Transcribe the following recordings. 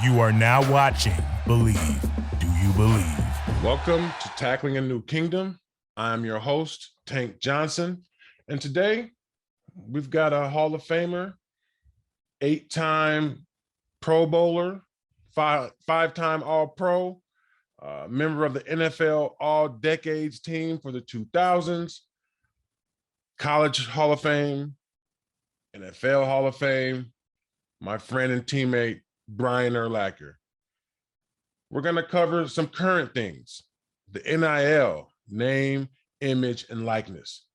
You are now watching Believe. Do you believe? Welcome to Tackling a New Kingdom. I'm your host, Tank Johnson. And today we've got a Hall of Famer, 8-time Pro Bowler, five-time All-Pro, member of the NFL All-Decades team for the 2000s, College Hall of Fame, NFL Hall of Fame, my friend and teammate, Brian Urlacher. We're going to cover some current things, the NIL, name, image, and likeness,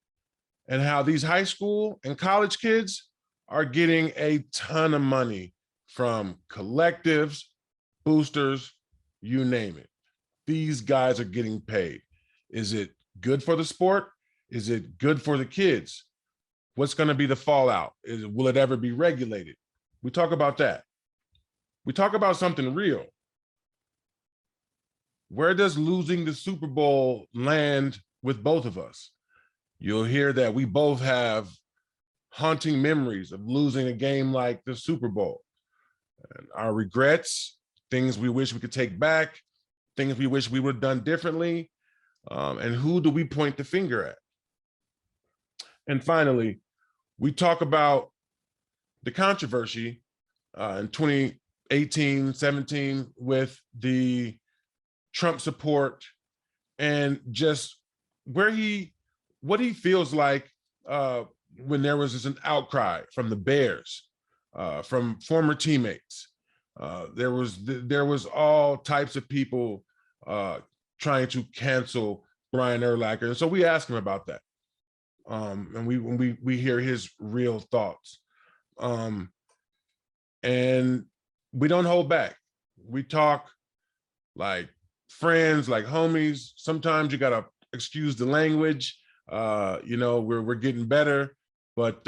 and how these high school and college kids are getting a ton of money from collectives, boosters, you name it. These guys are getting paid. Is it good for the sport? Is it good for the kids? What's going to be the fallout? Will it ever be regulated? We talk about that. We talk about something real. Where does losing the Super Bowl land with both of us? You'll hear that we both have haunting memories of losing a game like the Super Bowl. And our regrets, things we wish we could take back, things we wish we would have done differently, and who do we point the finger at? And finally, we talk about the controversy in 2018, 17 with the Trump support and just what he feels like when there was an outcry from the Bears, from former teammates. There was all types of people trying to cancel Brian Urlacher, and so we asked him about that, and we hear his real thoughts, and we don't hold back. We talk like friends, like homies. Sometimes you gotta excuse the language. We're getting better, but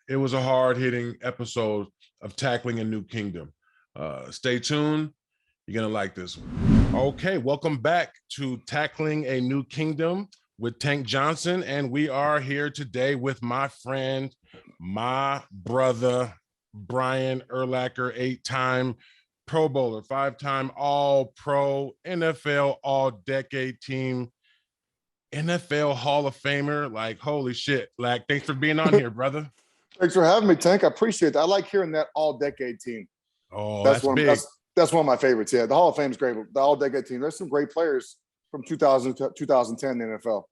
it was a hard-hitting episode of Tackling a New Kingdom. Stay tuned. You're gonna like this one. Okay, welcome back to Tackling a New Kingdom with Tank Johnson, and we are here today with my friend, my brother, Brian Urlacher, 8-time Pro Bowler, 5-time All-Pro, NFL All-Decade team, NFL Hall of Famer. Like, holy shit. Like, thanks for being on here, brother. Thanks for having me, Tank. I appreciate that. I like hearing that All-Decade team. Oh, that's big. That's one of my favorites. Yeah, the Hall of Fame is great. But the All-Decade team, there's some great players from 2000 to 2010 in the NFL.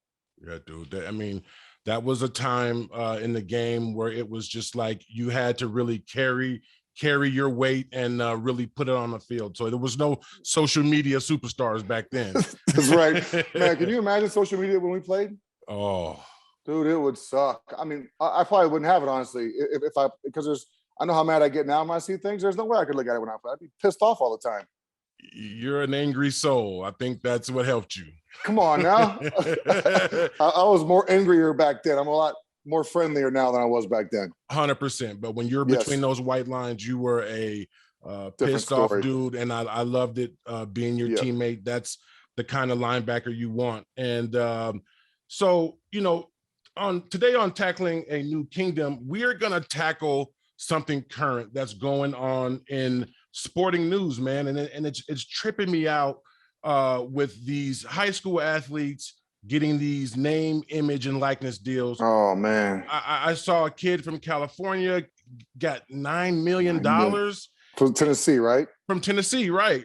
Yeah, dude. I mean, that was a time in the game where it was just like you had to really carry your weight and really put it on the field. So there was no social media superstars back then. That's right. Man, can you imagine social media when we played? Oh. Dude, it would suck. I mean, I probably wouldn't have it, honestly, because I know how mad I get now when I see things. There's no way I could look at it when I play. I'd be pissed off all the time. You're an angry soul. I think that's what helped you. Come on now. I was more angrier back then. I'm a lot more friendlier now than I was back then. 100%. But when you're between those white lines, you were a pissed off dude, and I loved it being your teammate. That's the kind of linebacker you want. And so today on Tackling a New Kingdom, we are gonna tackle something current that's going on in sporting news, man, and it's tripping me out with these high school athletes getting these name, image, and likeness deals. Oh, man. I saw a kid from California got $9 million. From Tennessee, right? From Tennessee, right.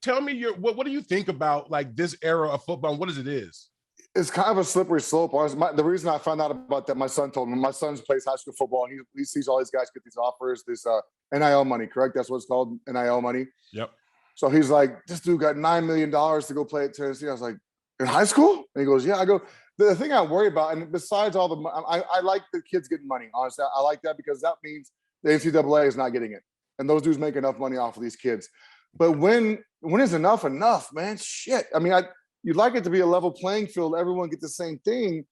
Tell me what do you think about like this era of football and what it is? It's kind of a slippery slope. The reason I found out about that, my son told me. My son plays high school football, and he sees all these guys get these offers, this NIL money, correct? That's what it's called, NIL money. Yep. So he's like, this dude got $9 million to go play at Tennessee. I was like, in high school? And he goes, yeah. I go, the thing I worry about, and besides all the, I like the kids getting money. Honestly, I like that because that means the NCAA is not getting it, and those dudes make enough money off of these kids. But when is enough, man? Shit. I mean, you'd like it to be a level playing field. Everyone get the same thing,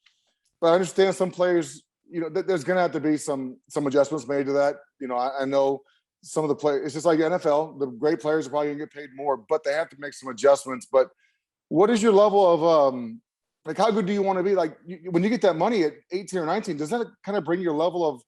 but I understand some players. There's going to have to be some adjustments made to that. I know some of the players. It's just like the NFL. The great players are probably going to get paid more, but they have to make some adjustments. But what is your level of like? How good do you want to be? Like when you get that money at 18 or 19, does that kind of bring your level of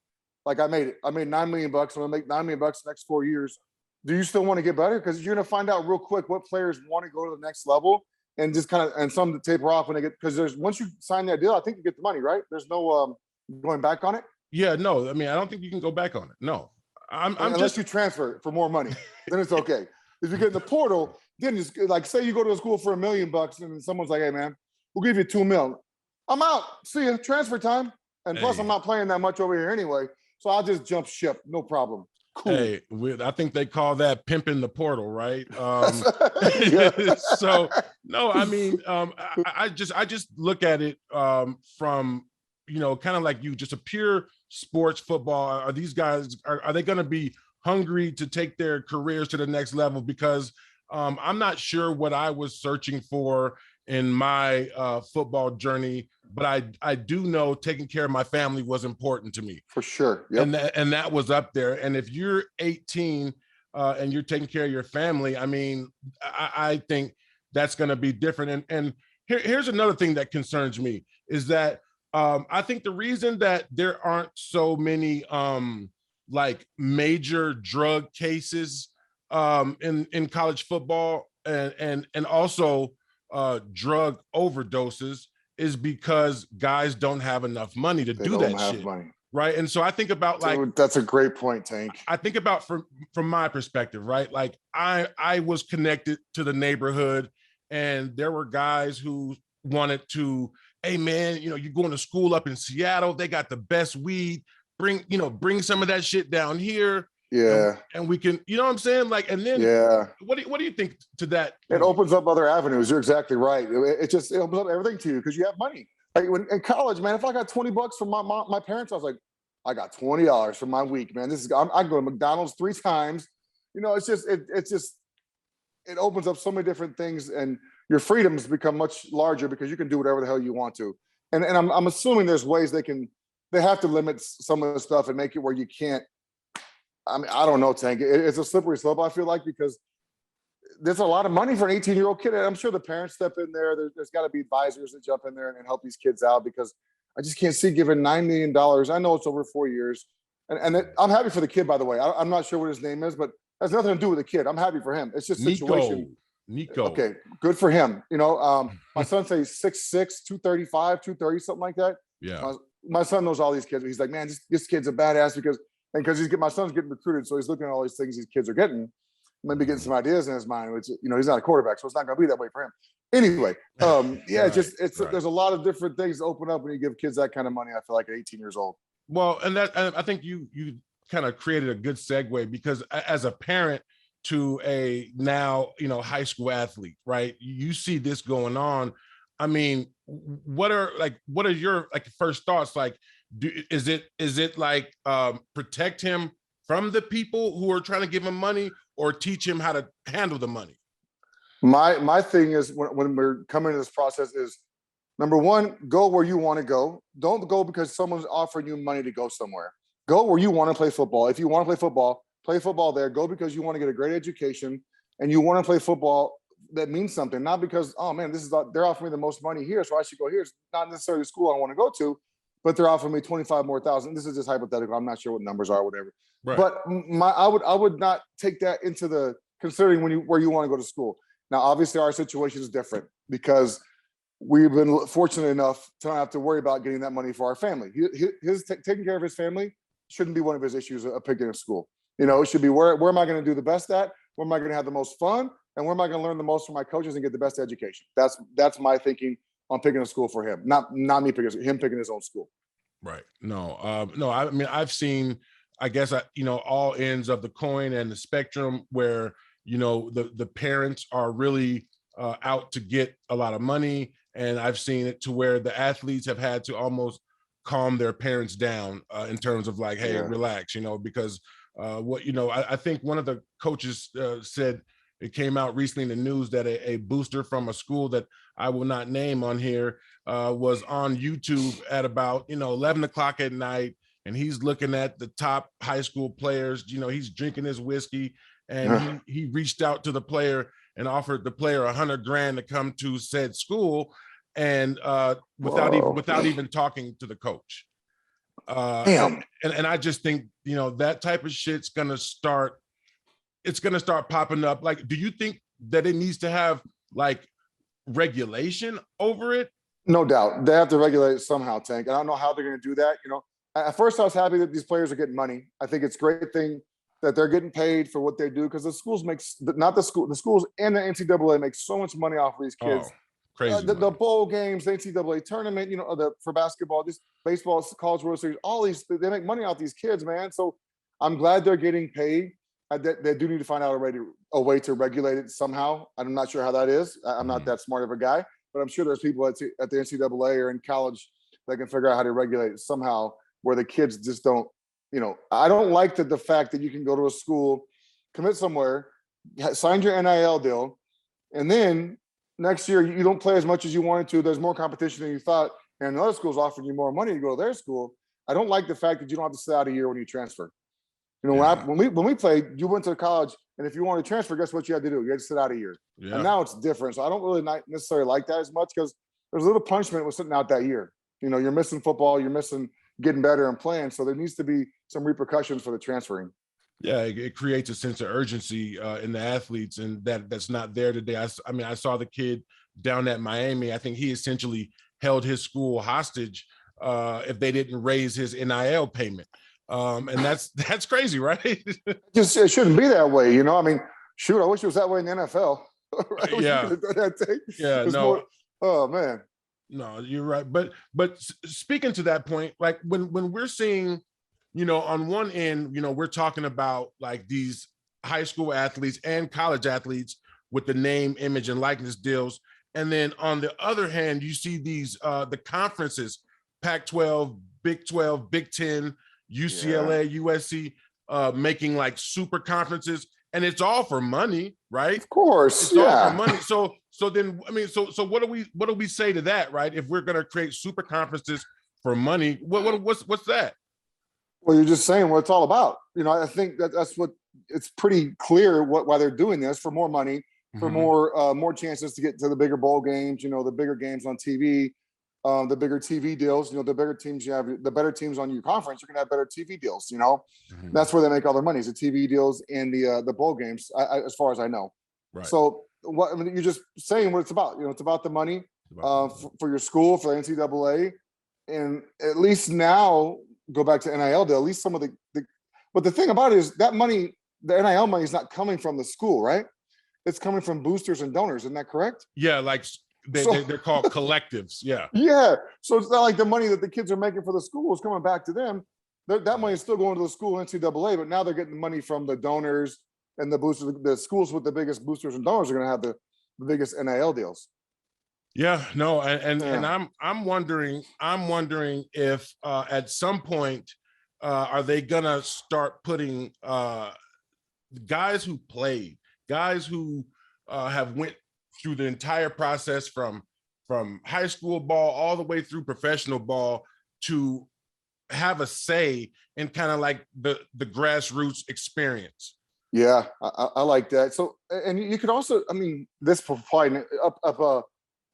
like I made $9 million. I'm going to make $9 million the next 4 years. do you still want to get better? Because you're going to find out real quick what players want to go to the next level and just kind of, and some to taper off when they get, because there's, once you sign that deal, I think you get the money, right? There's no going back on it. Yeah, no, I mean, I don't think you can go back on it. No, I'm unless just you transfer for more money, then it's okay. If you get in the portal, then just like, say you go to a school for $1 million and someone's like, hey man, we'll give you $2 million. I'm out. See you. Transfer time. And plus, Hey. I'm not playing that much over here anyway. So I'll just jump ship. No problem. Cool. Hey, I think they call that pimping the portal, right? Yeah. So no, I mean, I just look at it from, you know, kind of like you, just a pure sports football. Are these guys, are they going to be hungry to take their careers to the next level? Because I'm not sure what I was searching for in my football journey, but I do know taking care of my family was important to me. For sure. Yep. And that was up there. And if you're 18 and you're taking care of your family, I mean, I think that's going to be different. And here's another thing that concerns me is that I think the reason that there aren't so many like major drug cases in college football and also drug overdoses is because guys don't have enough money to do that shit. Money. Right. And so I think about like, dude, that's a great point, Tank. I think about from my perspective, right? Like I was connected to the neighborhood and there were guys who wanted to, hey man, you know, you're going to school up in Seattle. They got the best weed. Bring some of that shit down here. Yeah. And we can, you know what I'm saying? Like, and then yeah. What do you think to that? It opens up other avenues. You're exactly right. It opens up everything to you because you have money. Like when in college, man, if I got $20 from my parents, I was like, I got $20 for my week, man. I go to McDonald's 3 times. You know, it opens up so many different things and your freedoms become much larger because you can do whatever the hell you want to. And I'm assuming there's ways they have to limit some of the stuff and make it where you can't. I mean, I don't know, Tank. It's a slippery slope, I feel like, because there's a lot of money for an 18-year-old kid. And I'm sure the parents step in there. There's got to be advisors that jump in there and help these kids out because I just can't see giving $9 million. I know it's over 4 years. And I'm happy for the kid, by the way. I'm not sure what his name is, but it has nothing to do with the kid. I'm happy for him. It's just situation. Nico. Okay, good for him. You know, my son says 6'6", 235, 230, something like that. Yeah. My son knows all these kids. He's like, man, this kid's a badass because my son's getting recruited, so he's looking at all these things these kids are getting, maybe getting some ideas in his mind, which, you know, he's not a quarterback, so it's not going to be that way for him. Anyway, yeah, right, there's a lot of different things that open up when you give kids that kind of money. I feel like at 18 years old. Well, and I think you kind of created a good segue because as a parent to a now, you know, high school athlete, right? You see this going on. I mean, what are your like first thoughts? Like, is it like protect him from the people who are trying to give him money or teach him how to handle the money? My thing is when we're coming to this process is, number one, go where you want to go. Don't go because someone's offering you money to go somewhere. Go where you want to play football. If you want to play football there. Go because you want to get a great education and you want to play football that means something. Not because, oh man, they're offering me the most money here, so I should go here. It's not necessarily the school I want to go to, but they're offering me 25 more thousand. This is just hypothetical. I'm not sure what numbers are, whatever. Right. But I would not take that into the considering where you want to go to school. Now, obviously, our situation is different because we've been fortunate enough to not have to worry about getting that money for our family. His taking care of his family shouldn't be one of his issues of picking a school. You know, it should be where am I going to do the best at? Where am I going to have the most fun? And where am I going to learn the most from my coaches and get the best education? That's my thinking on picking a school for him. Not me picking him picking his own school. Right. No. I mean, I've seen, I guess, all ends of the coin and the spectrum where, you know, the parents are really out to get a lot of money. And I've seen it to where the athletes have had to almost calm their parents down in terms of like, hey, relax, you know, because I think one of the coaches said it came out recently in the news that a booster from a school that I will not name on here was on YouTube at about, 11 o'clock at night. And he's looking at the top high school players, he's drinking his whiskey and he reached out to the player and offered the player $100,000 to come to said school. And without even talking to the coach. And I just think, that type of shit's going to start. it's going to start popping up. Like, do you think that it needs to have like regulation over it? No doubt. They have to regulate it somehow, Tank. I don't know how they're going to do that. At first I was happy that these players are getting money. I think it's a great thing that they're getting paid for what they do, because the schools the schools and the NCAA make so much money off of these kids. Crazy. The bowl games, the NCAA tournament, for basketball, just baseball, College World Series, all these, they make money off these kids, man. So I'm glad they're getting paid. They do need to find out a way to regulate it somehow. I'm not sure how that is. I'm not that smart of a guy, but I'm sure there's people at the NCAA or in college that can figure out how to regulate it somehow, where the kids just don't, I don't like the fact that you can go to a school, commit somewhere, sign your NIL deal, and then next year you don't play as much as you wanted to. There's more competition than you thought, and another school's offering you more money to go to their school. I don't like the fact that you don't have to sit out a year when you transfer. When we played, you went to college, and if you wanted to transfer, guess what you had to do? You had to sit out a year. Yeah. And now it's different. So I don't really not necessarily like that as much, because there's a little punishment with sitting out that year. You're missing football, you're missing getting better and playing. So there needs to be some repercussions for the transferring. Yeah, it creates a sense of urgency in the athletes, and that's not there today. I saw the kid down at Miami. I think he essentially held his school hostage if they didn't raise his NIL payment. And that's crazy, right? It shouldn't be that way, shoot, I wish it was that way in the NFL. Right? Yeah, no. Oh man. No, you're right. But speaking to that point, like when we're seeing, on one end, we're talking about like these high school athletes and college athletes with the name, image, and likeness deals. And then on the other hand, you see these the conferences, Pac-12, Big 12, Big 10, UCLA, USC, making like super conferences, and it's all for money, right? Of course, it's all for money. So then, so what do we say to that, right? If we're going to create super conferences for money, what's that? Well, you're just saying what it's all about. I think that's what it's pretty clear why they're doing this, for more money, for more chances to get to the bigger bowl games, the bigger games on TV. The bigger TV deals, the bigger teams you have, the better teams on your conference, you're gonna have better TV deals. That's where they make all their money, is the TV deals and the bowl games, as far as I know. Right. So you're just saying what it's about. It's about the money for your school, for the NCAA, and at least now go back to NIL deal. At least some of the but the thing about it is that money, the NIL money, is not coming from the school, right? It's coming from boosters and donors. Isn't that correct? Yeah, like. They're called collectives. Yeah. Yeah. So it's not like the money that the kids are making for the school is coming back to them. That money is still going to the school, NCAA, but now they're getting money from the donors and the boosters. The schools with the biggest boosters and donors are going to have the biggest NIL deals. Yeah, no, and I'm wondering if at some point are they gonna start putting guys who played, guys who have went through the entire process from high school ball all the way through professional ball to have a say in kind of like the grassroots experience. Yeah, I like that. So, and you could also, this probably up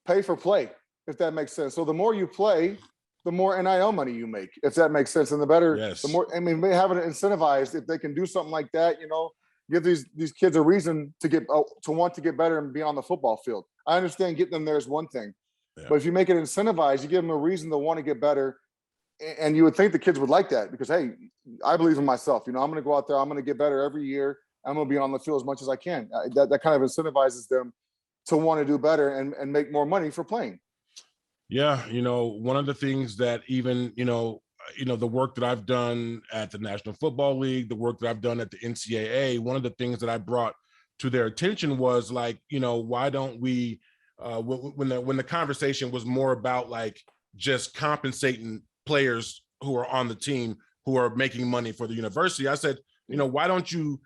pay for play, if that makes sense. So the more you play, the more NIL money you make, if that makes sense. And the better, the more, they have it incentivized. If they can do something like that, give these kids a reason to want to get better and be on the football field. I understand getting them there is one thing, but if you make it incentivized, you give them a reason to want to get better. And you would think the kids would like that, because, hey, I believe in myself. I'm going to go out there. I'm going to get better every year. I'm going to be on the field as much as I can. That kind of incentivizes them to want to do better and make more money for playing. Yeah. One of the things that even, the work that I've done at the National Football League, the work that I've done at the NCAA, one of the things that I brought to their attention was like, why don't we, when the conversation was more about like just compensating players who are on the team who are making money for the university, I said, why don't you,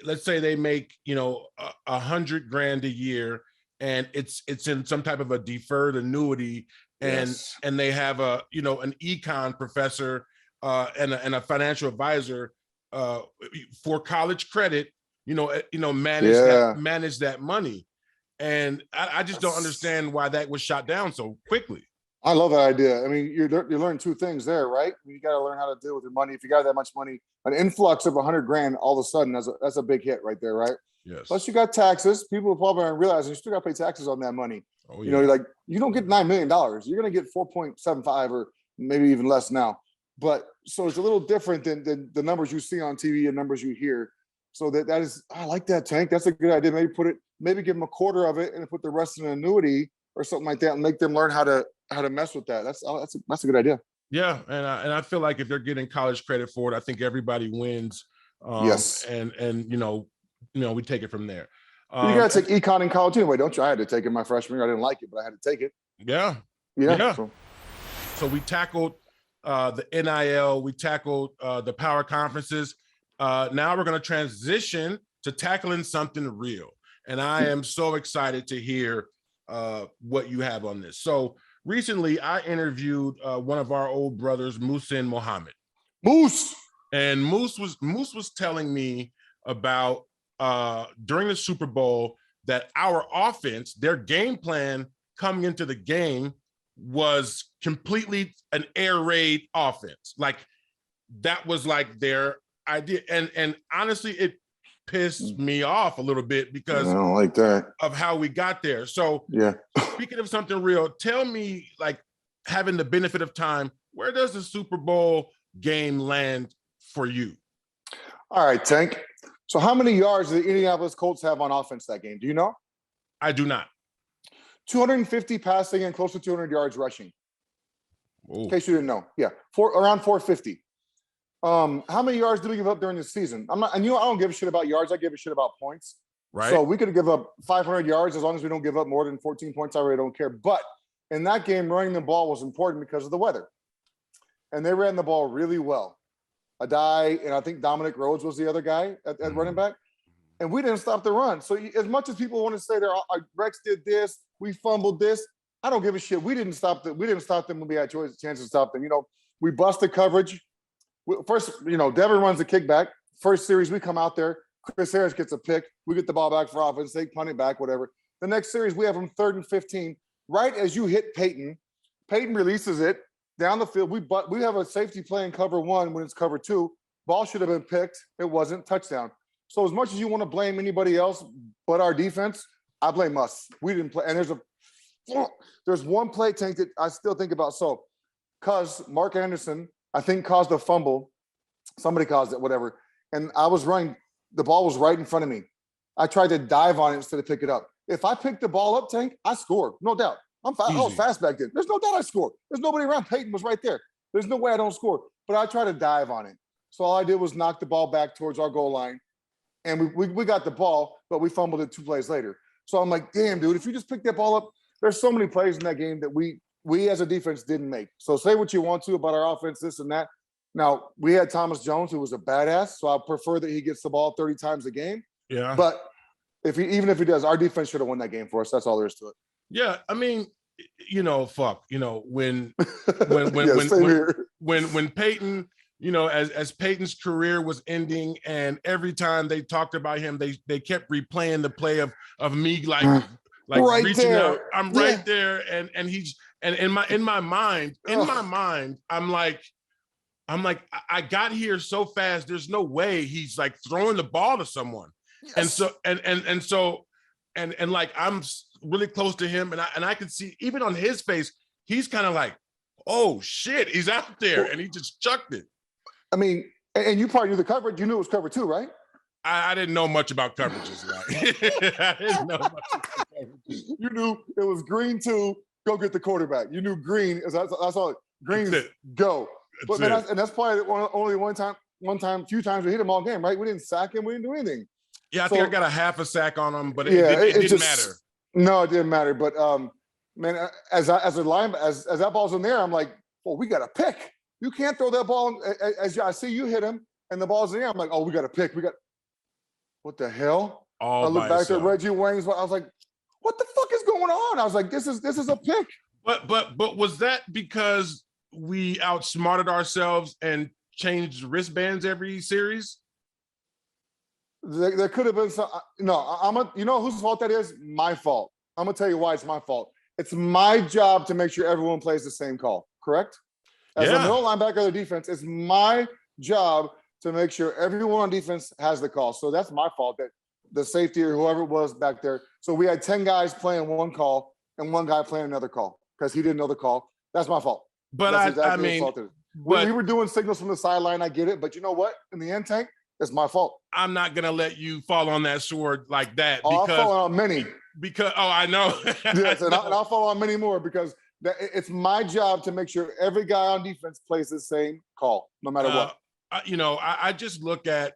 let's say they make, $100,000 a year, and it's in some type of a deferred annuity, and they have an econ professor and a financial advisor for college credit, manage that money. And I just don't understand why that was shot down so quickly. I love that idea. I mean, you learn two things there, right? You got to learn how to deal with your money. If you got that much money, an influx of 100 grand, all of a sudden, that's a big hit right there, right? Yes. Plus, you got taxes. People probably aren't realizing you still got to pay taxes on that money. Oh, You know, you're like, you don't get $9 million. You're going to get 4.75 or maybe even less now. But so it's a little different than the numbers you see on TV and numbers you hear. So that is, I like that, Tank. That's a good idea. Maybe give them a quarter of it and put the rest in an annuity or something like that, and make them learn how to mess with that. That's a good idea. Yeah, and I feel like if they're getting college credit for it, I think everybody wins. Yes, and we take it from there. You got to take econ in college anyway, don't you? I had to take it my freshman year. I didn't like it, but I had to take it. Yeah. So we tackled the NIL. We tackled the power conferences. Now we're going to transition to tackling something real. And I am so excited to hear what you have on this. So recently I interviewed one of our old brothers, Muhsin Muhammad. Moose. And Moose was telling me about during the Super Bowl that our offense, their game plan coming into the game was completely an air raid offense. Like that was like their idea. And honestly, it pissed me off a little bit because I don't like that of how we got there. So yeah. Speaking of something real, tell me, like, having the benefit of time, where does the Super Bowl game land for you? All right, Tank. So how many yards did the Indianapolis Colts have on offense that game? Do you know? I do not. 250 passing and close to 200 yards rushing. Ooh. In case you didn't know. Yeah, around 450. How many yards did we give up during the season? I don't give a shit about yards. I give a shit about points. Right. So we could give up 500 yards as long as we don't give up more than 14 points. I really don't care. But in that game, running the ball was important because of the weather. And they ran the ball really well. Adai, and I think Dominic Rhodes was the other guy at running back. And we didn't stop the run. So as much as people want to say Rex did this, we fumbled this, I don't give a shit. We didn't stop them when we had a chance to stop them. We busted coverage. First, Devin runs the kickback. First series, we come out there. Chris Harris gets a pick. We get the ball back for offense. They punt it back, whatever. The next series, we have them 3rd and 15. Right as you hit Peyton, Peyton releases it down the field. We have a safety play in cover 1 when it's cover 2. Ball should have been picked. It wasn't. Touchdown. So as much as you want to blame anybody else but our defense, I blame us. We didn't play. And there's one play, Tank, that I still think about. So, because Mark Anderson, I think, caused a fumble. Somebody caused it, whatever. And I was running. The ball was right in front of me. I tried to dive on it instead of pick it up. If I picked the ball up, Tank, I scored. No doubt. I was fast back then. There's no doubt I scored. There's nobody around. Peyton was right there. There's no way I don't score. But I tried to dive on it. So all I did was knock the ball back towards our goal line. And we got the ball, but we fumbled it 2 plays later. So I'm like, damn, dude, if you just pick that ball up, there's so many plays in that game that we as a defense didn't make. So say what you want to about our offense, this and that. Now, we had Thomas Jones, who was a badass, so I prefer that he gets the ball 30 times a game. Yeah. But even if he does, our defense should have won that game for us. That's all there is to it. Yeah, I mean, when when Peyton, as Peyton's career was ending, and every time they talked about him, they kept replaying the play of me like right reaching there. out. I'm right there, and he's in my mind, I'm like, I got here so fast. There's no way he's like throwing the ball to someone. Yes. And so like I'm really close to him, and I can see even on his face, he's kind of like, oh shit, he's out there, and he just chucked it. I mean, and you probably knew the coverage. You knew it was cover 2, right? I didn't know much about coverages. Right? I didn't know much about coverages. You knew it was green 2, go get the quarterback. You knew green. That's all. Green, go. But that's probably only few times we hit him all game, right? We didn't sack him. We didn't do anything. Yeah, I think I got a half a sack on him, but it didn't matter. No, it didn't matter. But man, as that ball's in there, I'm like, well, we got a pick. You can't throw that ball. As I see you hit him and the ball's in there, I'm like, oh, we got a pick. What the hell? I look back to Reggie Wayne's. I was like, what the fuck is going on? I was like, this is a pick. But was that because we outsmarted ourselves and changed wristbands every series? There could have been some. No, you know whose fault that is? My fault. I'm gonna tell you why it's my fault. It's my job to make sure everyone plays the same call, correct? As a middle linebacker of the defense, it's my job to make sure everyone on defense has the call. So that's my fault that the safety or whoever it was back there. So we had 10 guys playing one call and one guy playing another call because he didn't know the call. That's my fault. But we were doing signals from the sideline. I get it. But you know what? In the end, Tank, it's my fault. I'm not going to let you fall on that sword like that. I'll fall on many. I know. Yes, and I'll fall on many more because it's my job to make sure every guy on defense plays the same call, no matter what. I just look at,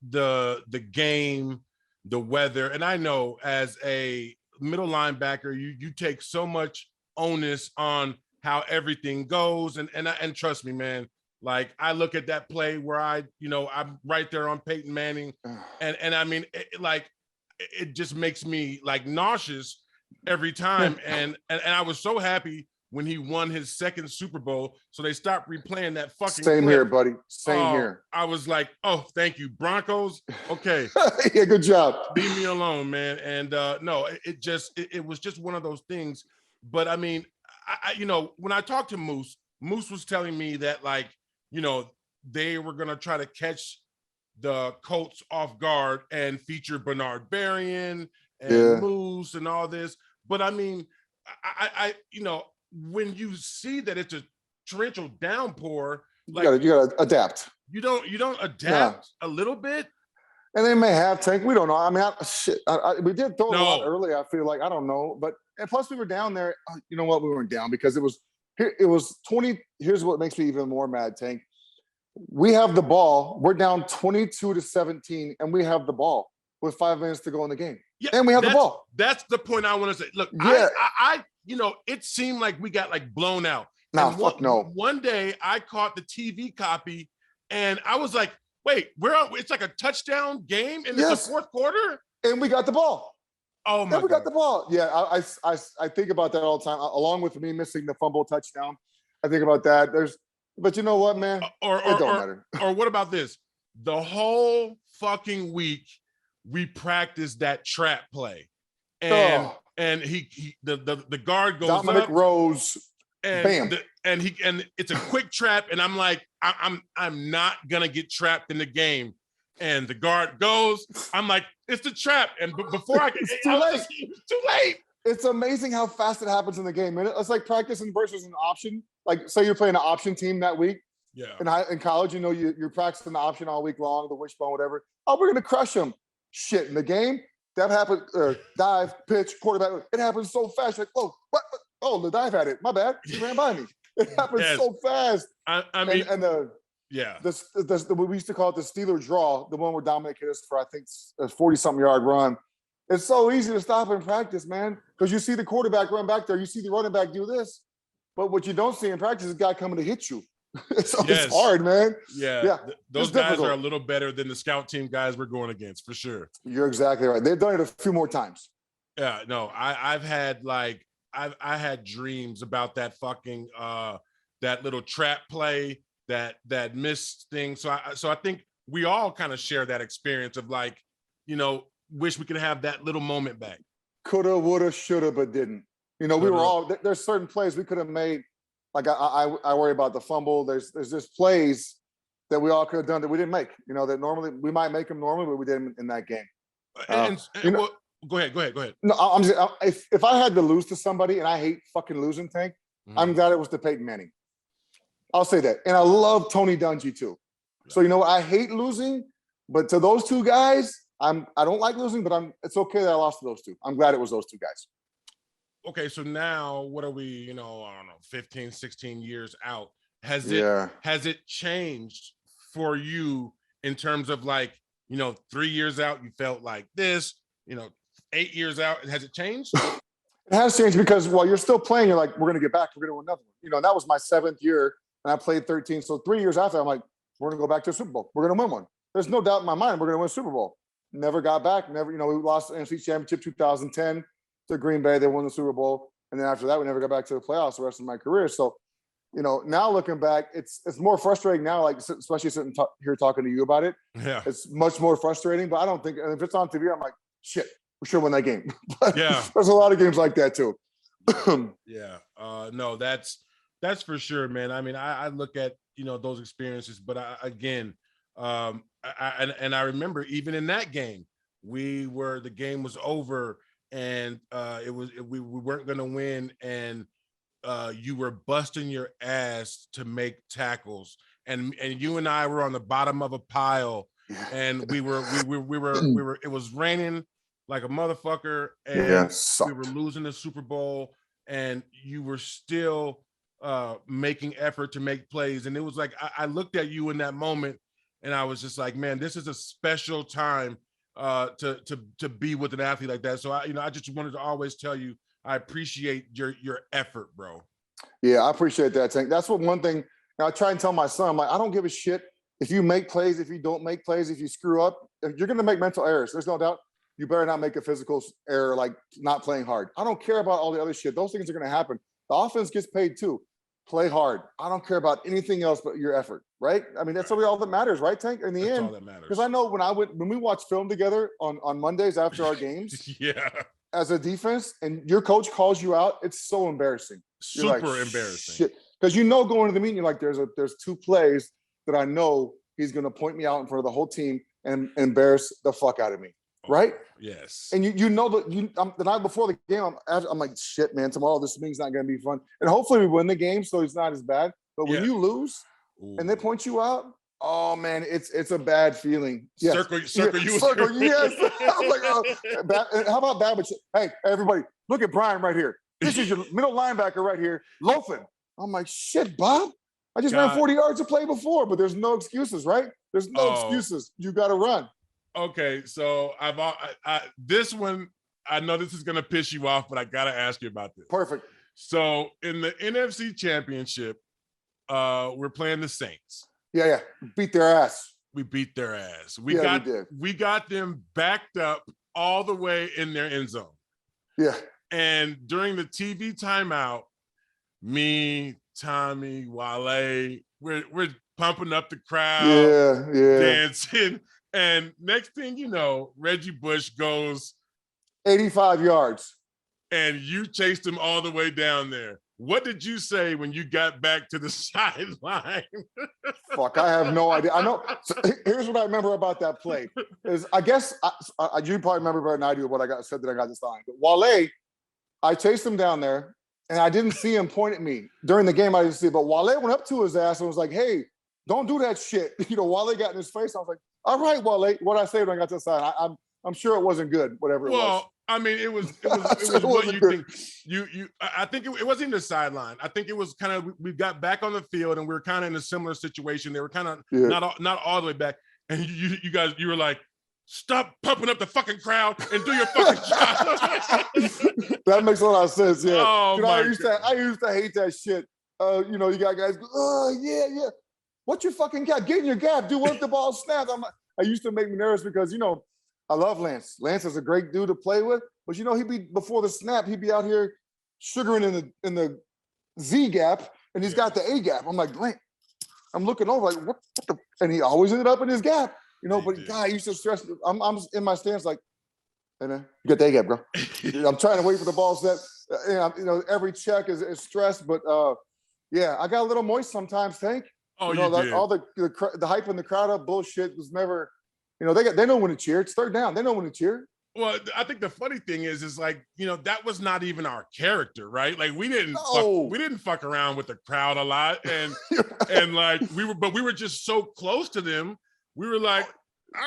the game, the weather, and I know as a middle linebacker, you take so much onus on how everything goes, and trust me, man. Like I look at that play where I'm right there on Peyton Manning, and I mean, it just makes me like nauseous every time, and I was so happy when he won his second Super Bowl. So they stopped replaying that fucking Same clip. here, buddy. Same here. I was like, oh, thank you. Broncos. Okay. Yeah, good job. Leave me alone, man. And no, it was just one of those things. But I mean, when I talked to Moose was telling me that they were going to try to catch the Colts off guard and feature Bernard Berrien and Moose and all this. But I mean, when you see that it's a torrential downpour, you gotta adapt. You don't adapt a little bit. And they may have, Tank. We don't know. I mean, we did throw it a lot early. I feel like I don't know, and plus we were down there. You know what? We weren't down because it was 20. Here's what makes me even more mad, Tank. We have the ball. We're down 22-17, and we have the ball with 5 minutes to go in the game. Yeah, and we have the ball. That's the point I want to say. Look, it seemed like we got blown out. No. One day I caught the TV copy and I was like, wait, it's like a touchdown game and it's the fourth quarter? And we got the ball. Oh my God. We got the ball. Yeah, I think about that all the time, along with me missing the fumble touchdown. I think about that. But you know what, man? It don't matter. Or what about this? The whole fucking week we practiced that trap play. And the guard goes Dominic up, Rose, and bam, and it's a quick trap, and I'm like, I'm not gonna get trapped in the game, and the guard goes, I'm like, it's the trap, and before it's too late. It's amazing how fast it happens in the game, man. It's like practicing versus an option. Like, say you're playing an option team that week. Yeah. In college, you're practicing the option all week long, the wishbone, whatever. Oh, we're gonna crush them. Shit, in the game. That happened, dive, pitch, quarterback. It happens so fast. Like, whoa, what? Oh, the dive had it. My bad. He ran by me. It happens so fast. I mean, we used to call it the Steeler draw, the one where Dominic hit us for, I think, a 40-something yard run. It's so easy to stop in practice, man, because you see the quarterback run back there. You see the running back do this. But what you don't see in practice is a guy coming to hit you. It's hard, man. Yeah. Those guys are a little better than the scout team guys we're going against, for sure. You're exactly right. They've done it a few more times. Yeah, no, I've had I had dreams about that fucking that little trap play, that missed thing. So I think we all kind of share that experience of wish we could have that little moment back. Coulda, woulda, shoulda, but didn't. We were all, there's certain plays we could have made. Like I worry about the fumble. There's just plays that we all could have done that we didn't make. That normally we might make them normally, but we didn't in that game. Go ahead. No, I'm just, if I had to lose to somebody, and I hate fucking losing, Tank, I'm glad it was to Peyton Manning. I'll say that. And I love Tony Dungy too. So I hate losing, but to those two guys, I don't like losing, but it's okay that I lost to those two. I'm glad it was those two guys. Okay, so now what are we, I don't know, 15, 16 years out? Has it changed for you in terms of 3 years out, you felt like this, 8 years out, has it changed? It has changed because while you're still playing, you're like, we're going to get back, we're going to win another one. That was my 7th year and I played 13. So 3 years after, I'm like, we're going to go back to a Super Bowl. We're going to win one. There's no doubt in my mind we're going to win a Super Bowl. Never got back. Never, we lost the NFC Championship 2010 to Green Bay. They won the Super Bowl. And then after that, we never got back to the playoffs the rest of my career. So, now looking back, it's more frustrating now, like especially sitting here talking to you about it. Yeah. It's much more frustrating, but I don't think, and if it's on TV, I'm like, shit, we should win that game. But Yeah. there's a lot of games like that too. Yeah. No, that's for sure, man. I mean, I look at, those experiences, but I remember even in that game, the game was over and we weren't going to win. And you were busting your ass to make tackles. And you and I were on the bottom of a pile and we were, it was raining like a motherfucker and we were losing the Super Bowl and you were still making effort to make plays. And it was like, I looked at you in that moment and I was just like, man, this is a special time to be with an athlete like that. So I just wanted to always tell you, I appreciate your effort, bro. Yeah, I appreciate that, Tank. That's one thing I try and tell my son. I'm like, I don't give a shit if you make plays, if you don't make plays, if you screw up, you're going to make mental errors. There's no doubt. You better not make a physical error like not playing hard. I don't care about all the other shit. Those things are going to happen. The offense gets paid too. Play hard. I don't care about anything else but your effort, right? I mean, that's really all that matters, right, Tank? In the end, because I know when we watch film together on Mondays after our games, yeah, as a defense, and your coach calls you out, it's so embarrassing. Super embarrassing. Because going to the meeting, you're like, there's 2 plays that I know he's going to point me out in front of the whole team and embarrass the fuck out of me. Right? Yes. And the night before the game, I'm like, shit, man, tomorrow this meeting's not going to be fun. And hopefully we win the game so it's not as bad. But when you lose and they point you out, oh man, it's a bad feeling. Yes. Circle, yes. I'm like, how about bad? But hey, everybody, look at Brian right here. This is your middle linebacker right here, loafing. I'm like, shit, Bob. I just ran 40 yards to play before, but there's no excuses, right? There's no excuses. You got to run. Okay, so this one, I know this is gonna piss you off, but I gotta ask you about this. Perfect. So in the NFC Championship, we're playing the Saints. Yeah, beat their ass. We beat their ass. We did. We got them backed up all the way in their end zone. Yeah. And during the TV timeout, me, Tommy, Wale, we're pumping up the crowd, dancing. And next thing you know, Reggie Bush goes 85 yards. And you chased him all the way down there. What did you say when you got back to the sideline? Fuck, I have no idea. I know. So here's what I remember about that play. Is I guess you probably remember better than I do what I got this line. But Wale, I chased him down there, and I didn't see him point at me during the game. I didn't see it, but Wale went up to his ass and was like, "Hey, don't do that shit." Wale got in his face. I was like, all right, Wale, what I say when I got to the side? I'm sure it wasn't good, whatever it was. Well, I mean, it was what you think. I think it wasn't even the sideline. I think it was kind of, we got back on the field and we were kind of in a similar situation. They were kind of not all the way back. And you guys, you were like, stop pumping up the fucking crowd and do your fucking job. That makes a lot of sense, yeah. Oh, I used to hate that shit. You got guys go, oh, yeah. What you fucking got? Get in your gap. Do what the ball snaps. I used to make me nervous because, I love Lance. Lance is a great dude to play with. But, he'd be, before the snap, he'd be out here sugaring in the Z gap, and he's got the A gap. I'm like, Lance, I'm looking over like, what the? And he always ended up in his gap. But God, I used to stress. I'm in my stance like, hey, man, you got the A gap, bro. I'm trying to wait for the ball set. Every check is stressed. But, I got a little moist sometimes, Tank. Oh, did. All the hype in the crowd up bullshit was never, they know when to cheer. It's third down. They know when to cheer. Well, I think the funny thing is like, that was not even our character, right? Like we didn't fuck around with the crowd a lot. And like we were just so close to them. We were like,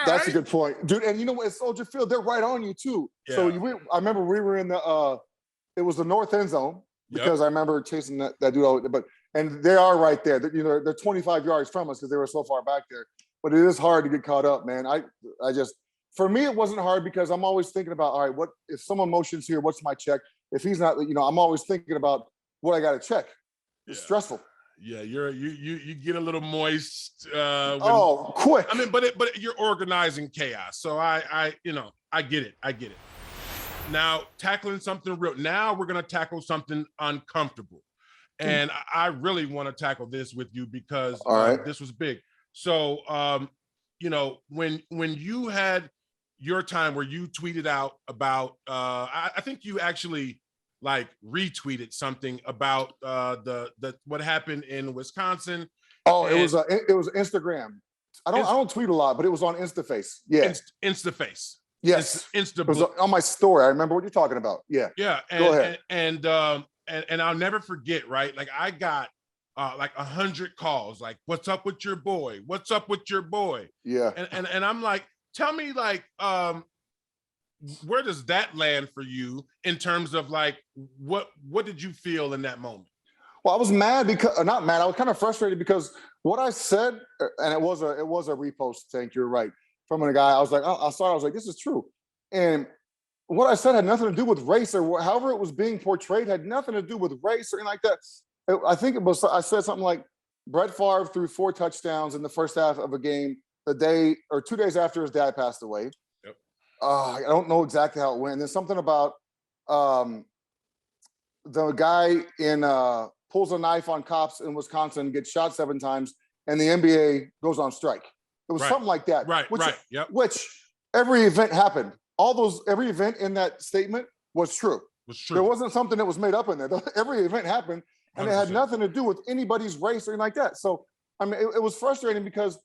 that's a good point, dude. And at Soldier Field, they're right on you too. Yeah. So I remember we were in it was the north end zone because I remember chasing that dude and they are right there. They're 25 yards from us because they were so far back there. But it is hard to get caught up, man. For me, it wasn't hard because I'm always thinking about, all right, what if someone motions here? What's my check? If he's not, I'm always thinking about what I got to check. It's stressful. Yeah, you get a little moist. Quick. I mean, but you're organizing chaos. So I get it. I get it. Now tackling something real. Now we're gonna tackle something uncomfortable. And I really want to tackle this with you because this was big. So, when you had your time where you tweeted out about I think you actually like retweeted something about the what happened in Wisconsin. Oh, it was Instagram. I don't tweet a lot, but it was on InstaFace. Yeah. InstaFace. Yes. Insta it was on my story. I remember what you're talking about. Yeah. Yeah. Go ahead. And I'll never forget, right? Like I got like 100 calls, like, what's up with your boy? What's up with your boy? Yeah. And I'm like, tell me, like, where does that land for you in terms of like what did you feel in that moment? Well, I was mad because not mad. I was kind of frustrated because what I said, and it was a repost. Tank, you're right, from a guy. I was like, I saw it. I was like, this is true. And what I said had nothing to do with race or however it was being portrayed had nothing to do with race or anything like that. I think it was. I said something like Brett Favre threw 4 touchdowns in the first half of a game the day or 2 days after his dad passed away. Yep. I don't know exactly how it went. There's something about the guy in pulls a knife on cops in Wisconsin, gets shot 7 times, and the NBA goes on strike. It was something like that. Right. Yep. Which every event happened. Every event in that statement was true. There wasn't something that was made up in there. Every event happened, and 100%. It had nothing to do with anybody's race or anything like that. So, I mean, it was frustrating because,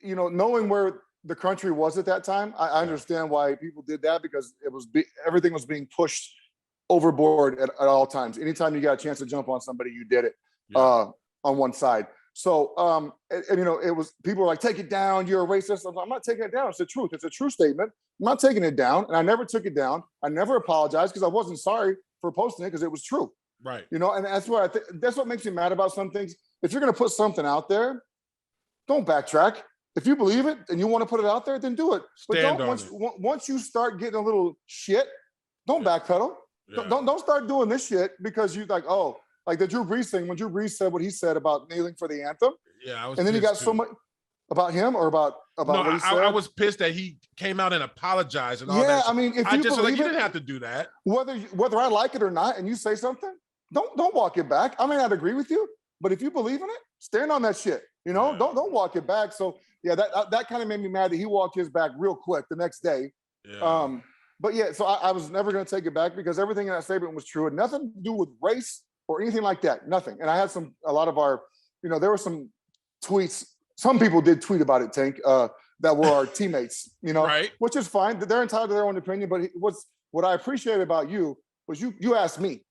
you know, knowing where the country was at that time, I understand why people did that because it was everything was being pushed overboard at all times. Anytime you got a chance to jump on somebody, you did it on one side. So, and you know, it was people were like, take it down. You're a racist. I'm not taking it down. It's the truth. It's a true statement. I'm not taking it down. And I never took it down. I never apologized because I wasn't sorry for posting it because it was true. Right. You know, and that's what I think. That's what makes me mad about some things. If you're going to put something out there, don't backtrack. If you believe it and you want to put it out there, then do it. But once you start getting a little shit, don't backpedal. Yeah. Don't start doing this shit because you like, oh, like the Drew Brees thing, when Drew Brees said what he said about kneeling for the anthem. Yeah, I was. And then he got so much about him or about what he said. I was pissed that he came out and apologized and all that. Yeah, I mean, if you believe you didn't have to do that. Whether I like it or not, and you say something, don't walk it back. I may not agree with you, but if you believe in it, stand on that shit. You know, don't walk it back. So yeah, that kind of made me mad that he walked his back real quick the next day. Yeah. But yeah, so I was never going to take it back because everything in that statement was true. It had nothing to do with race or anything like that. Nothing. And I had a lot of our, you know, there were some tweets. Some people did tweet about it, Tank, that were our teammates, you know, right. Which is fine. They're entitled to their own opinion. But what I appreciated about you was you asked me.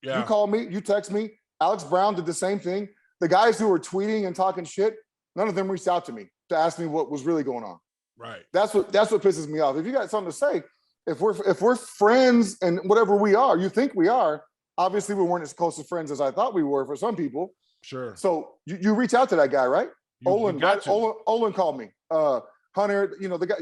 Yeah. You called me, you text me. Alex Brown did the same thing. The guys who were tweeting and talking shit, none of them reached out to me to ask me what was really going on. Right. That's what pisses me off. If you got something to say, if we're friends and whatever we are, you think we are, obviously we weren't as close as friends as I thought we were for some people. Sure. So you reach out to that guy, right? Olin called me. Hunter, you know, the guy,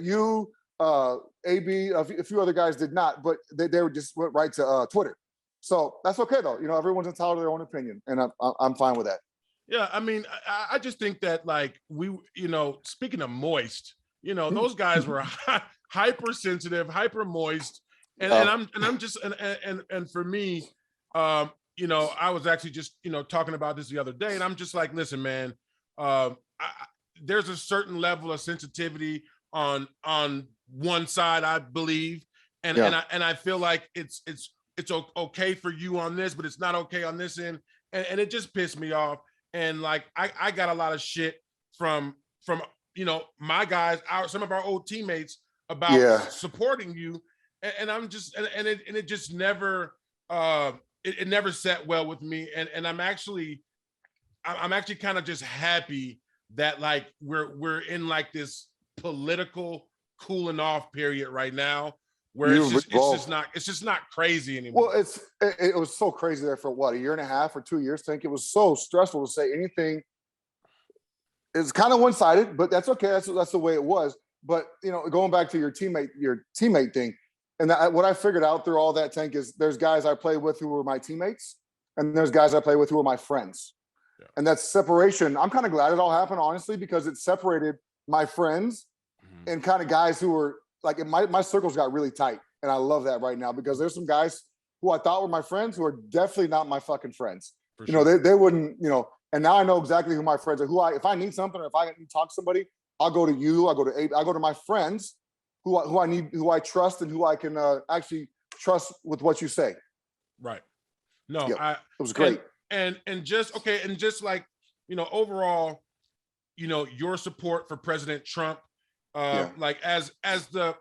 AB, a few other guys did not, but they were just went right to Twitter. So that's okay though. You know, everyone's entitled to their own opinion, and I'm fine with that. Yeah, I mean, I just think that like you know, speaking of moist, you know, those guys were hypersensitive, hyper moist, and I'm just and for me, you know, I was actually just, you know, talking about this the other day, and I'm just like, listen, man, there's a certain level of sensitivity on one side, I believe, and I feel like it's okay for you on this, but it's not okay on this end, and it just pissed me off. And like I got a lot of shit from you know, my guys, some of our old teammates about supporting you, and I'm just and it just never it never sat well with me, and I'm actually kind of just happy that like we're in like this political cooling off period right now where it's just not crazy anymore. Well, it was so crazy there for what, a year and a half or 2 years. I think it was so stressful to say anything. It's kind of one-sided, but that's okay. That's the way it was. But you know, going back to your teammate thing, and what I figured out through all that, Tank, is there's guys I play with who were my teammates, and there's guys I play with who are my friends. Yeah. And that separation, I'm kind of glad it all happened, honestly, because it separated my friends and kind of guys who were like, my circles got really tight. And I love that right now because there's some guys who I thought were my friends who are definitely not my fucking friends. You know, they wouldn't, you know, and now I know exactly who my friends are, if I need something or if I need to talk to somebody, I'll go to you, I'll go to my friends who I trust, and who I can actually trust with what you say. Right. No, it was great. And just like, overall, your support for President Trump, like as the,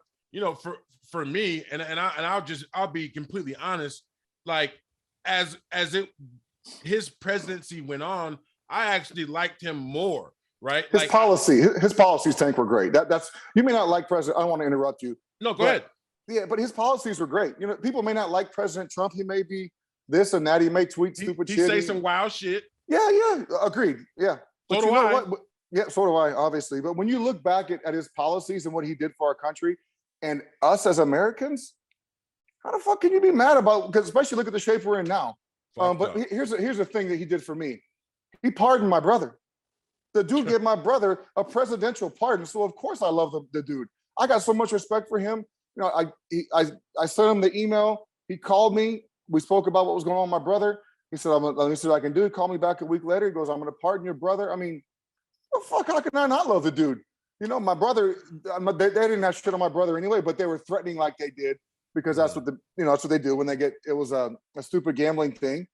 for me, and I'll be completely honest, like as his presidency went on, I actually liked him more. Right. His policies, Tank, were great. That's, you may not like President. I don't want to interrupt you. No, go ahead. Yeah, but his policies were great. People may not like President Trump. He may be this and that. He may tweet stupid shit. He say some wild shit. Yeah, agreed. Yeah. But so do I. Yeah, so do I, obviously. But when you look back at his policies and what he did for our country and us as Americans, how the fuck can you be mad about? Because especially look at the shape we're in now. But here's the thing that he did for me. He pardoned my brother. The dude gave my brother a presidential pardon. So of course I love the dude. I got so much respect for him. I sent him the email. He called me. We spoke about what was going on with my brother. He said, let me see what I can do. He called me back a week later. He goes, I'm going to pardon your brother. I mean, what the fuck? How can I not love the dude? My brother, they didn't have shit on my brother anyway, but they were threatening like they did because that's what that's what they do when they get, it was a stupid gambling thing.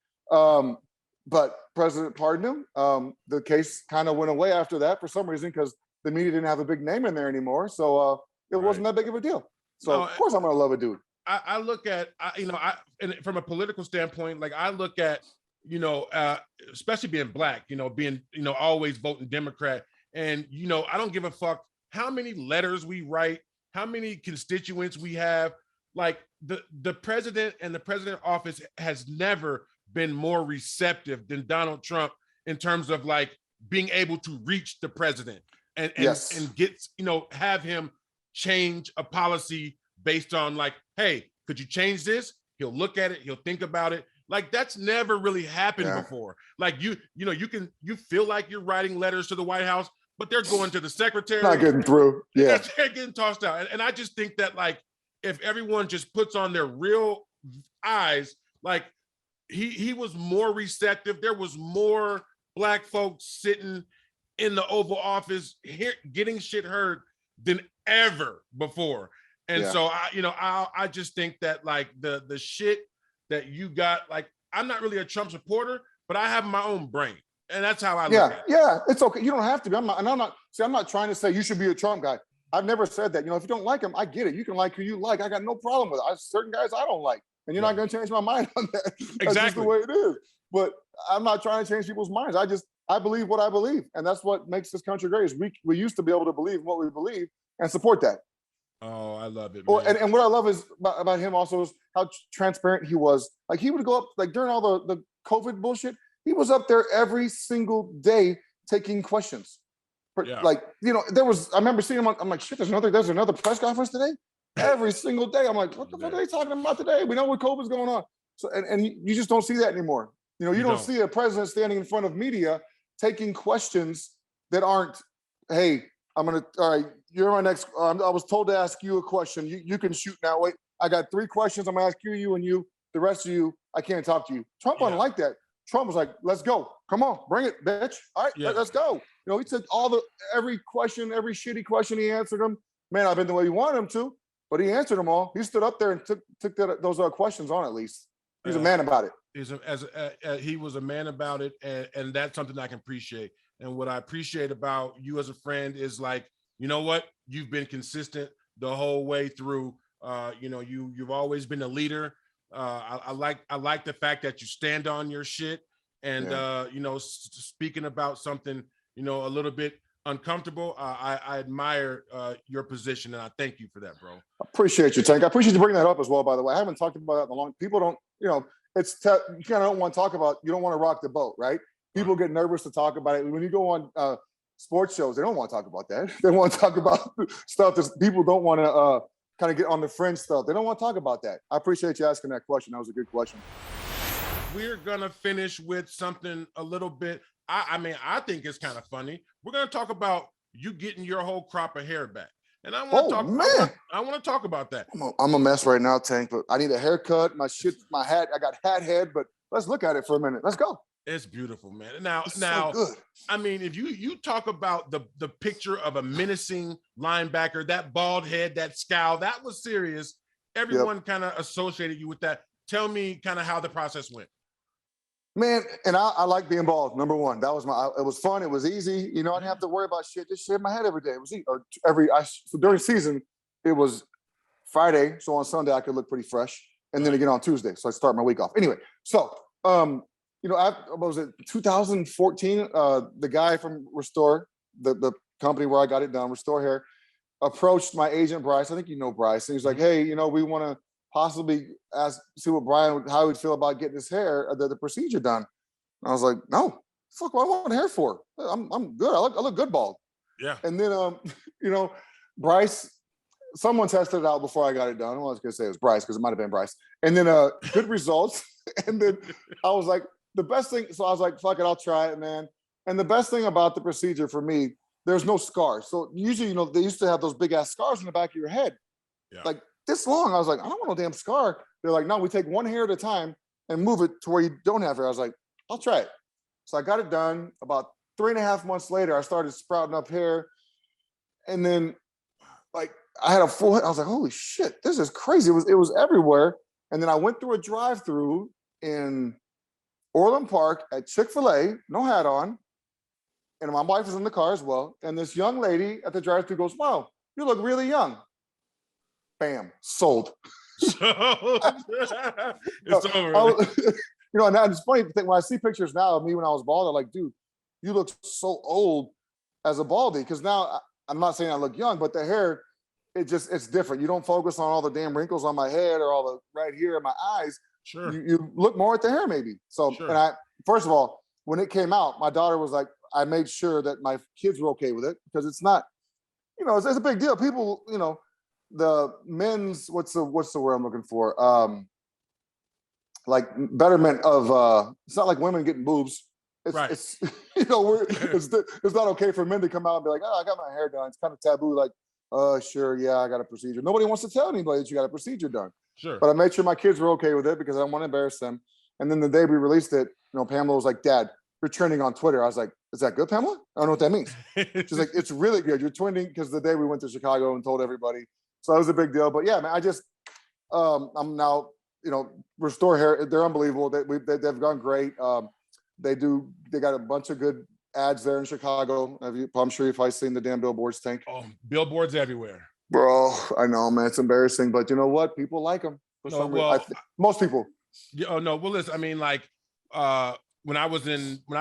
But President pardoned him. The case kind of went away after that for some reason because the media didn't have a big name in there anymore. So it wasn't that big of a deal. So of course I'm going to love a dude. I look at, and from a political standpoint, like I look at, especially being black, being, always voting Democrat. And, I don't give a fuck how many letters we write, how many constituents we have. Like the president and the president office has never been more receptive than Donald Trump in terms of like being able to reach the president and get, have him change a policy based on like, hey, could you change this? He'll look at it, he'll think about it. Like that's never really happened before. Like you feel like you're writing letters to the White House, but they're going to the secretary. Not getting through. Yeah. They're getting tossed out. And I just think that like, if everyone just puts on their real eyes, like he was more receptive. There was more black folks sitting in the Oval Office here getting shit heard than ever before. And so I just think that like the shit that you got, like I'm not really a Trump supporter, but I have my own brain. And that's how I look at it. Yeah, it's okay. You don't have to be. I'm not trying to say you should be a Trump guy. I've never said that. If you don't like him, I get it. You can like who you like. I got no problem with it. Certain guys I don't like. And you're not going to change my mind on that. That's just the way it is. But I'm not trying to change people's minds. I believe what I believe. And that's what makes this country great is we used to be able to believe what we believe and support that. Oh, I love it, man. And what I love is about him also is how transparent he was. Like he would go up, like during all the COVID bullshit, he was up there every single day taking questions. Like, I remember seeing him, I'm like, shit, there's another press conference today? Every single day. I'm like, what the fuck are they talking about today? We know what COVID's going on. So, and you just don't see that anymore. You don't see a president standing in front of media taking questions that aren't, hey, all right, you're my next, I was told to ask you a question. You can shoot now. Wait, I got 3 questions. I'm gonna ask you and you. The rest of you, I can't talk to you. Trump wasn't like that. Trump was like, let's go. Come on, bring it, bitch. All right, let's go. He took every shitty question, he answered them. Man, I've been the way you wanted him to, but he answered them all. He stood up there and took those questions on at least. He's a man about it. He was a man about it, and that's something I can appreciate. And what I appreciate about you as a friend is like, you know what? You've been consistent the whole way through. You've always been a leader. I like the fact that you stand on your shit and speaking about something a little bit uncomfortable. I admire your position and I thank you for that, bro. I appreciate you, Tank. I appreciate you bringing that up as well. By the way, I haven't talked about that in a long. People don't, you kind of don't want to talk about. You don't want to rock the boat, right? People get nervous to talk about it when you go on sports shows. They don't want to talk about that. They want to talk about stuff that people don't want to kind of get on the fringe stuff. They don't want to talk about that. I appreciate you asking that question. That was a good question. We're gonna finish with something a little bit. I think it's kind of funny. We're gonna talk about you getting your whole crop of hair back, and I want to talk. I want to talk about that. I'm a mess right now, Tank. But I need a haircut. My hat. I got hat head. But let's look at it for a minute. Let's go. It's beautiful, man. Now, It's so good. I mean, if you talk about the picture of a menacing linebacker, that bald head, that scowl, that was serious. Everyone kind of associated you with that. Tell me kind of how the process went. Man, and I like being bald. Number one, that was it was fun. It was easy. You know, I didn't have to worry about shit. Just shave my head every day. It was easy. Or so during season, it was Friday. So on Sunday, I could look pretty fresh. And then again on Tuesday. So I start my week off. Anyway, so, you know, what was it, 2014, the guy from Restore, the company where I got it done, Restore Hair, approached my agent, Bryce. I think you know Bryce. And he's like, hey, you know, we want to possibly see what Brian, how he'd feel about getting his hair, the procedure done. And I was like, no, fuck, what do I want hair for? I'm good. I look good bald. Yeah. And then, you know, Bryce, someone tested it out before I got it done. I was going to say it was Bryce because it might have been Bryce. And then good results. And then I was like, the best thing, so I was like, fuck it, I'll try it, man. And the best thing about the procedure for me, there's no scars. So usually, you know, they used to have those big ass scars in the back of your head. Yeah. Like this long. I was like, I don't want no damn scar. They're like, no, we take one hair at a time and move it to where you don't have hair. I was like, I'll try it. So I got it done. About 3.5 months later, I started sprouting up hair. And then like I had a full head. I was like, holy shit, this is crazy. It was everywhere. And then I went through a drive-through in Orland Park at Chick-fil-A, no hat on. And my wife was in the car as well. And this young lady at the drive-thru goes, wow, you look really young. Bam, sold. It's over. You know, and it's funny when I see pictures now of me when I was bald, I'm like, dude, you look so old as a baldy. Because now I'm not saying I look young, but the hair, it's different. You don't focus on all the damn wrinkles on my head or all the right here in my eyes. Sure. You look more at the hair maybe. So, sure. And first of all, when it came out, my daughter was like, I made sure that my kids were okay with it because it's not, you know, it's a big deal. People, you know, the men's, what's the word I'm looking for? Like betterment of, it's not like women getting boobs. It's you know, it's not okay for men to come out and be like, oh, I got my hair done. It's kind of taboo. Like, sure, yeah, I got a procedure. Nobody wants to tell anybody that you got a procedure done. Sure. But I made sure my kids were okay with it because I don't want to embarrass them. And then the day we released it, you know, Pamela was like, Dad, you're trending on Twitter. I was like, is that good, Pamela? I don't know what that means. She's like, it's really good. You're trending because the day we went to Chicago and told everybody. So that was a big deal. But yeah, man, I just, I'm now, you know, Restore Hair, they're unbelievable. They've gone great. They got a bunch of good ads there in Chicago. I'm sure if I've seen the damn billboards, Tank. Oh, billboards everywhere. Bro, I know, man. It's embarrassing, but you know what? People like them. For some reason. Most people. Yeah, oh no. Well, listen, I mean, like, when I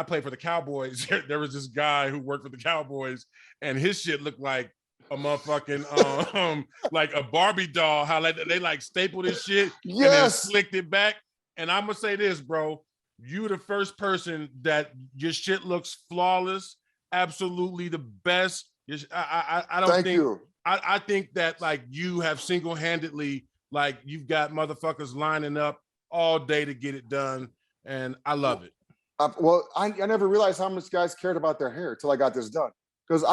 played for the Cowboys, there was this guy who worked for the Cowboys, and his shit looked like a motherfucking like a Barbie doll. How they like stapled his shit, yes, and then slicked it back. And I'm gonna say this, bro. You the first person that your shit looks flawless, absolutely the best. I don't Thank think you. I think that like you have single-handedly, like you've got motherfuckers lining up all day to get it done, and I love it. Well, I never realized how much guys cared about their hair till I got this done. Because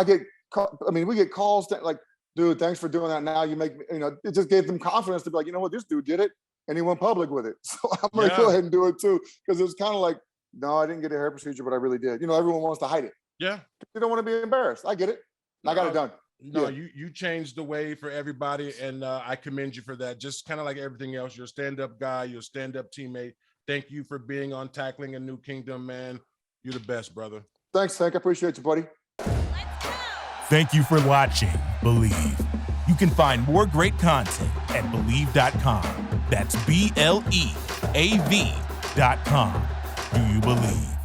we get calls like, dude, thanks for doing that. Now you make, you know, it just gave them confidence to be like, you know what, this dude did it, and he went public with it. So I'm gonna go ahead and do it too, because it was kind of like, no, I didn't get a hair procedure, but I really did. You know, everyone wants to hide it. Yeah, they don't want to be embarrassed. I get it. I got it done. No, you changed the way for everybody, and I commend you for that. Just kind of like everything else, you're a stand-up guy, you're a stand-up teammate. Thank you for being on Tackling a New Kingdom, man. You're the best, brother. Thanks, Hank. I appreciate you, buddy. Thank you for watching Believe. You can find more great content at Believe.com. That's BLEAV.com. Do you believe?